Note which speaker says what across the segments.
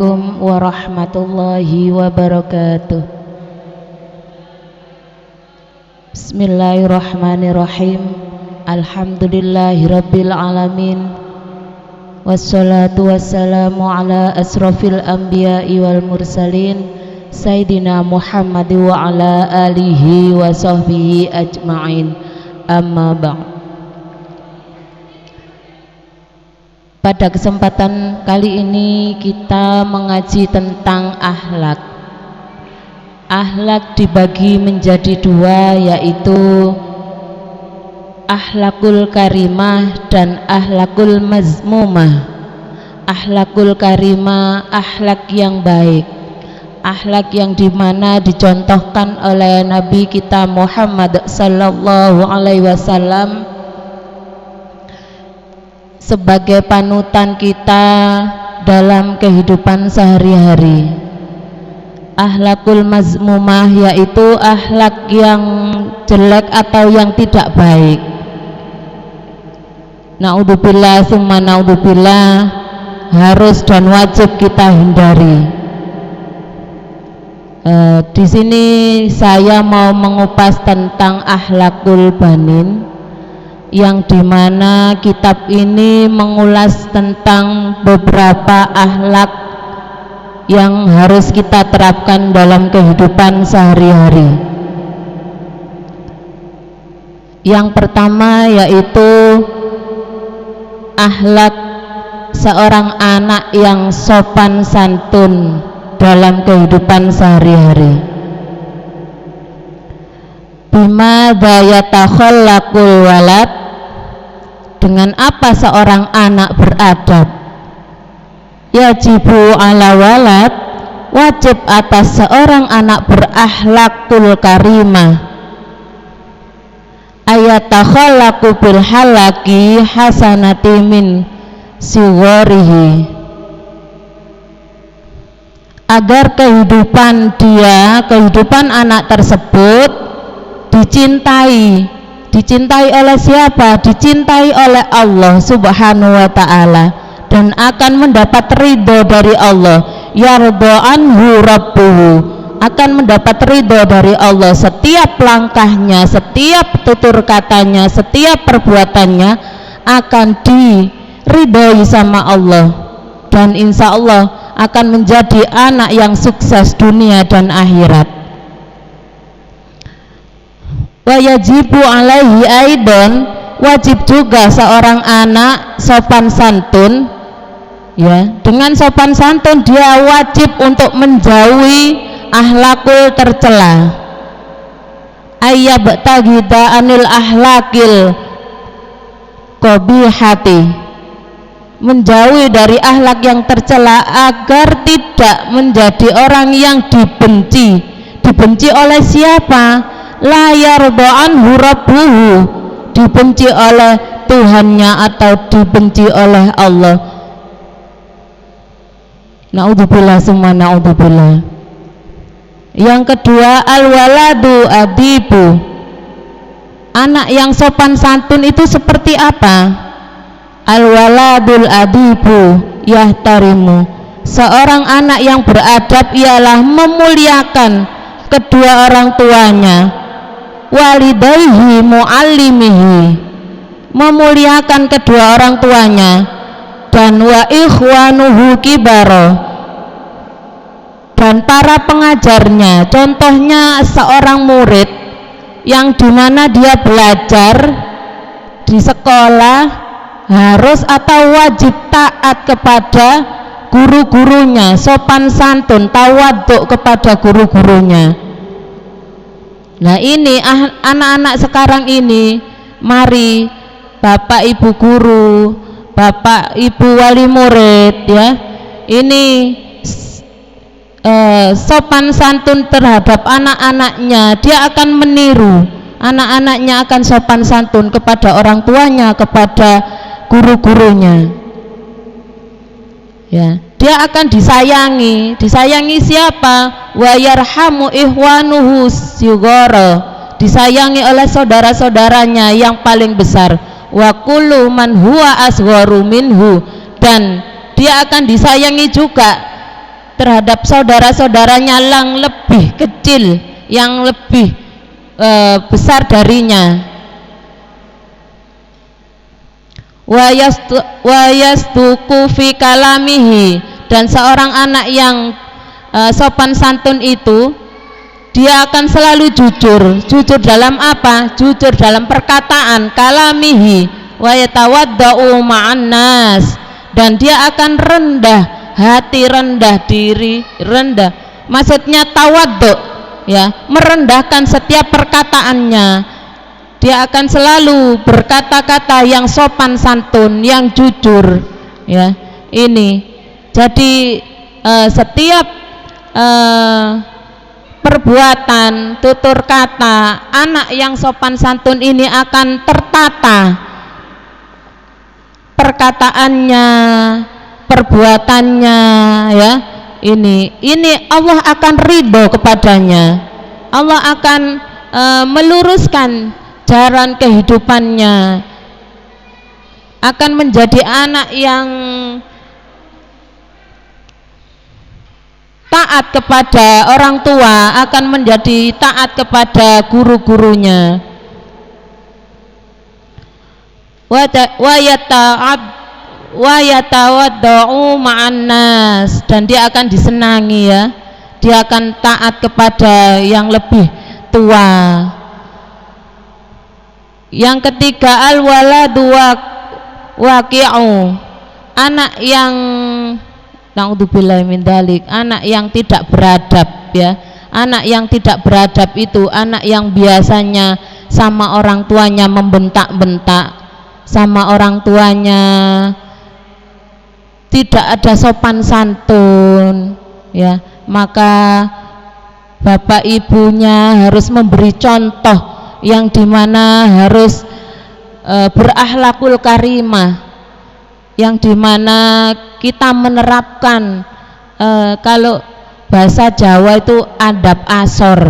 Speaker 1: Assalamualaikum warahmatullahi wabarakatuh. Bismillahirrahmanirrahim. Alhamdulillahirabbil alamin. Wassalatu wassalamu ala asrofil anbiya'i wal mursalin Sayyidina Muhammad wa ala alihi wa sahbihi ajma'in. Amma ba'd. Pada kesempatan kali ini kita mengaji tentang akhlak. Akhlak dibagi menjadi dua, yaitu akhlakul karimah dan akhlakul mazmumah. Akhlakul karimah, akhlak yang baik, akhlak yang dimana dicontohkan oleh Nabi kita Muhammad sallallahu alaihi wasallam sebagai panutan kita dalam kehidupan sehari-hari. Akhlakul mazmumah yaitu akhlak yang jelek atau yang tidak baik. Naudzubillah summa naudzubillah, harus dan wajib kita hindari. Di sini saya mau mengupas tentang akhlakul banin, yang dimana kitab ini mengulas tentang beberapa akhlak yang harus kita terapkan dalam kehidupan sehari-hari. Yang pertama yaitu akhlak seorang anak yang sopan santun dalam kehidupan sehari-hari. Bima yatakhallaqul walad, dengan apa seorang anak beradab. Yajibu ala walad, wajib atas seorang anak berakhlakul karimah. Ayatakhallaqu bil halaki hasanati min siwarihi, agar kehidupan anak tersebut dicintai oleh siapa? Dicintai oleh Allah Subhanahu wa ta'ala, dan akan mendapat ridho dari Allah. Yardha anhu rabbuhu, akan mendapat ridho dari Allah. Setiap langkahnya, setiap tutur katanya, setiap perbuatannya akan diridhoi sama Allah, dan insya Allah akan menjadi anak yang sukses dunia dan akhirat. Wa yajibu alaihi aidan, wajib juga seorang anak sopan santun, ya, dengan sopan santun dia wajib untuk menjauhi akhlakul tercela. Ayyabtagida anil akhlakil qabihati, menjauhi dari akhlak yang tercela agar tidak menjadi orang yang dibenci. Dibenci oleh siapa? La yardha anhu rabbuhu, dibenci oleh Tuhannya atau dibenci oleh Allah. Naudzubillah summa naudzubillah. Yang kedua, al-waladu adibu, anak yang sopan santun itu seperti apa? Al-waladul adibu yahtarimu, seorang anak yang beradab ialah memuliakan kedua orang tuanya. Walidayhi muallimihi, memuliakan kedua orang tuanya. Dan wa ikhwanuhu kibaro, dan para pengajarnya. Contohnya seorang murid yang dimana dia belajar di sekolah harus atau wajib taat kepada guru-gurunya, sopan santun, tawaduk kepada guru-gurunya. Nah ini anak-anak sekarang ini, mari bapak ibu guru, bapak ibu wali murid, ya, ini sopan santun terhadap anak-anaknya. Dia akan meniru anak-anaknya, akan sopan santun kepada orang tuanya, kepada guru-gurunya, ya. Dia akan disayangi. Disayangi siapa? Wa yarhamu ihwanuhu sigara, disayangi oleh saudara-saudaranya yang paling besar. Wa kullu man huwa asgharu minhu, dan dia akan disayangi juga terhadap saudara-saudaranya yang lebih kecil, yang lebih besar darinya. Wa yasduqu fi kalamihi, dan seorang anak yang sopan santun itu dia akan selalu jujur dalam apa? Jujur dalam perkataan, kalamihi, wa yatawaddau ma'an nas, dan dia akan rendah hati, rendah diri, rendah, maksudnya tawaddu, ya, merendahkan setiap perkataannya. Dia akan selalu berkata-kata yang sopan santun, yang jujur, ya. Ini jadi setiap perbuatan, tutur kata anak yang sopan santun ini akan tertata, perkataannya, perbuatannya, ya. Ini Allah akan ridho kepadanya. Allah akan meluruskan jalan kehidupannya, akan menjadi anak yang taat kepada orang tua, akan menjadi taat kepada guru-gurunya. Wa yatawaddau ma'an nas, dan dia akan disenangi, ya. Dia akan taat kepada yang lebih tua. Yang ketiga, al waladu waqi'u, anak yang naudzubillahi min dzalik, anak yang tidak beradab, ya. Anak yang tidak beradab itu anak yang biasanya sama orang tuanya membentak-bentak, sama orang tuanya tidak ada sopan santun, ya. Maka bapak ibunya harus memberi contoh yang dimana harus berakhlakul karimah, yang dimana kita menerapkan kalau bahasa Jawa itu adab asor,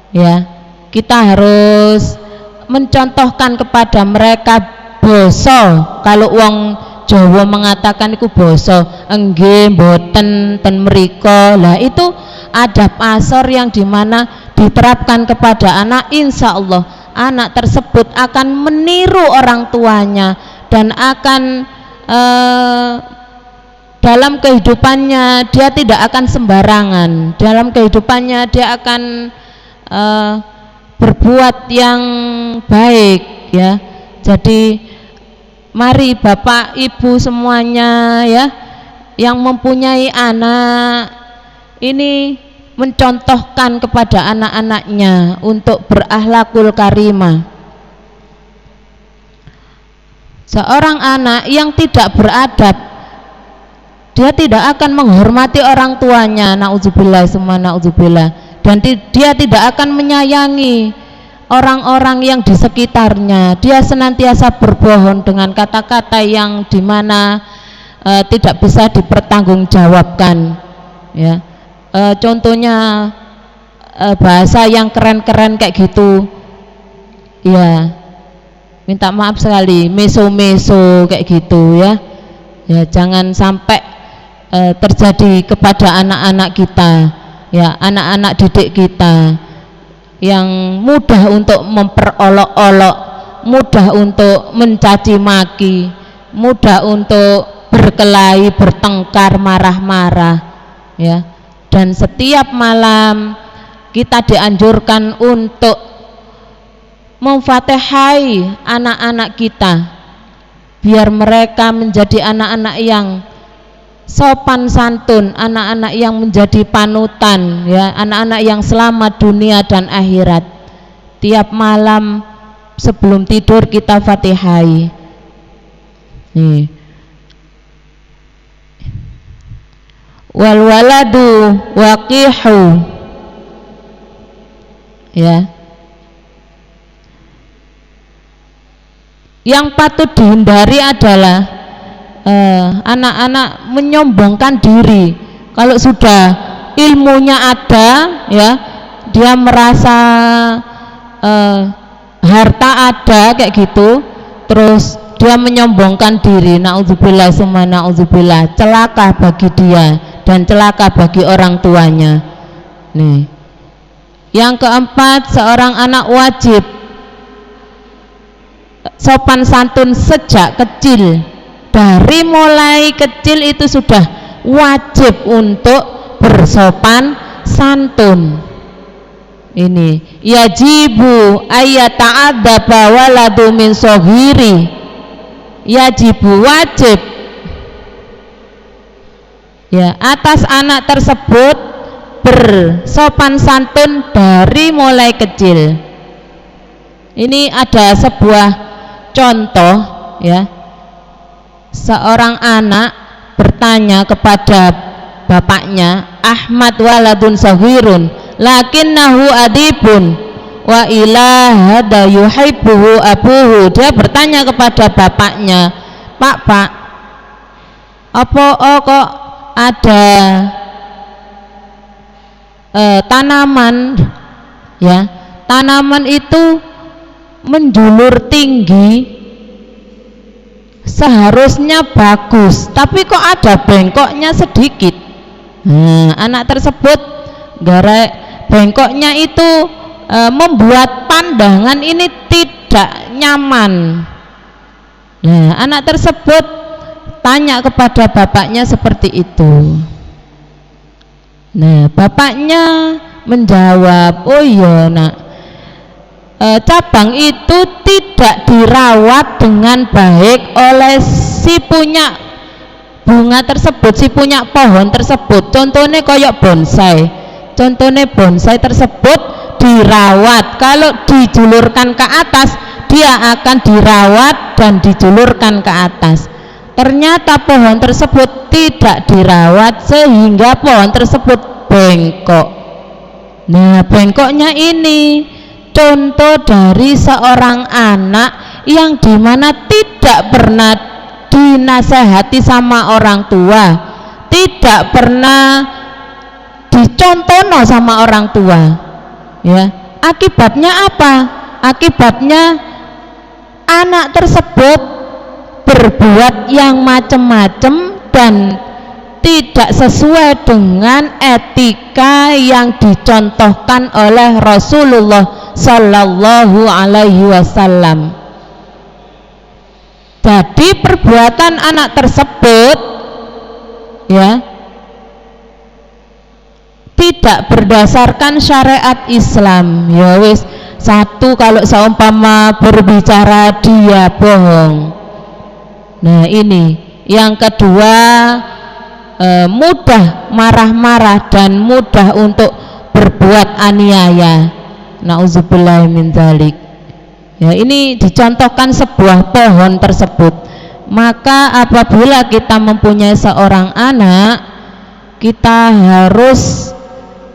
Speaker 1: ya. Kita harus mencontohkan kepada mereka boso. Kalau wong Jawa mengatakan itu boso, enggih mboten ten mriko. Lah itu adab asor yang dimana diterapkan kepada anak. Insya Allah anak tersebut akan meniru orang tuanya dan akan dalam kehidupannya dia tidak akan sembarangan. Dalam kehidupannya dia akan berbuat yang baik, ya. Jadi mari bapak ibu semuanya, ya, yang mempunyai anak ini mencontohkan kepada anak-anaknya untuk berakhlakul karimah. Seorang anak yang tidak beradab, dia tidak akan menghormati orang tuanya, naudzubillah summa naudzubillah, dan dia tidak akan menyayangi orang-orang yang di sekitarnya. Dia senantiasa berbohong dengan kata-kata yang dimana tidak bisa dipertanggungjawabkan, ya. Contohnya bahasa yang keren-keren kayak gitu, ya, minta maaf sekali, meso-meso kayak gitu, ya. Ya, jangan sampai terjadi kepada anak-anak kita, ya, anak-anak didik kita yang mudah untuk memperolok-olok, mudah untuk mencaci maki, mudah untuk berkelahi, bertengkar, marah-marah, ya. Dan setiap malam kita dianjurkan untuk memfatihai anak-anak kita biar mereka menjadi anak-anak yang sopan santun, anak-anak yang menjadi panutan, ya, anak-anak yang selamat dunia dan akhirat. Tiap malam sebelum tidur kita fatihai. Nih. Wal waladu waqihu, ya. Yang patut dihindari adalah anak-anak menyombongkan diri. Kalau sudah ilmunya ada, ya, dia merasa harta ada kayak gitu, terus dia menyombongkan diri, naudzubillah summa naudzubillah, celaka bagi dia. dan celaka bagi orang tuanya. Nih. Yang keempat, seorang anak wajib sopan santun sejak kecil. Dari mulai kecil itu sudah wajib untuk bersopan santun. Ini yajibu ayyata'adzaba waladu min soghiri. Yajibu, wajib ya atas anak tersebut bersopan santun dari mulai kecil. Ini ada sebuah contoh ya, seorang anak bertanya kepada bapaknya, Ahmad waladun soghirun lakinnahu adibun wa ila hada yuhibbuhu abuhu. Dia bertanya kepada bapaknya, Pak, apa kok ada tanaman ya, tanaman itu menjulur tinggi, seharusnya bagus, tapi kok ada bengkoknya sedikit. Anak tersebut gara bengkoknya itu membuat pandangan ini tidak nyaman. Nah, anak tersebut tanya kepada bapaknya seperti itu. Nah, bapaknya menjawab, oh iya nak, cabang itu tidak dirawat dengan baik oleh si punya bunga tersebut, si punya pohon tersebut. Contohnya koyok bonsai. Contohnya bonsai tersebut dirawat, kalau dijulurkan ke atas dia akan dirawat dan dijulurkan ke atas. Ternyata pohon tersebut tidak dirawat sehingga pohon tersebut bengkok. Nah, bengkoknya ini contoh dari seorang anak yang dimana tidak pernah dinasehati sama orang tua, tidak pernah dicontoh sama orang tua ya. Akibatnya apa? Akibatnya anak tersebut berbuat yang macam-macam dan tidak sesuai dengan etika yang dicontohkan oleh Rasulullah Sallallahu Alaihi Wasallam. Jadi perbuatan anak tersebut ya tidak berdasarkan syariat Islam. Ya wis, satu, kalau seumpama berbicara dia bohong. Nah, ini yang kedua, mudah marah-marah dan mudah untuk berbuat aniaya. Nauzubillahi min dzalik. Ya, ini dicontohkan sebuah pohon tersebut. Maka apabila kita mempunyai seorang anak, kita harus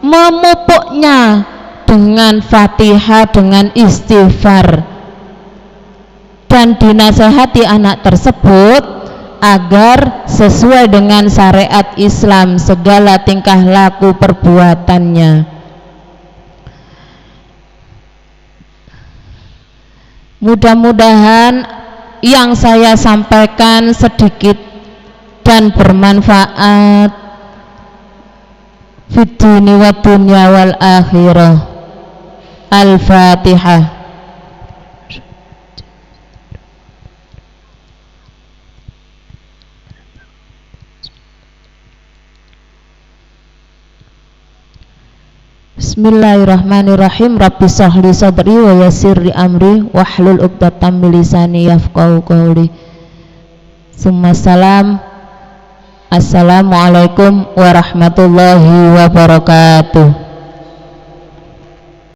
Speaker 1: memupuknya dengan Fatihah, dengan istighfar, dan dinasehati anak tersebut agar sesuai dengan syariat Islam segala tingkah laku perbuatannya. Mudah-mudahan yang saya sampaikan sedikit dan bermanfaat fid dunya wa dunya wal akhirah. Al-Fatihah. Bismillahirrahmanirrahim. Rabbi shrahli sadri wa yassirli amri wahlul 'uqdatam min lisani yafqahu qawli. Summa salam. Assalamualaikum warahmatullahi wabarakatuh.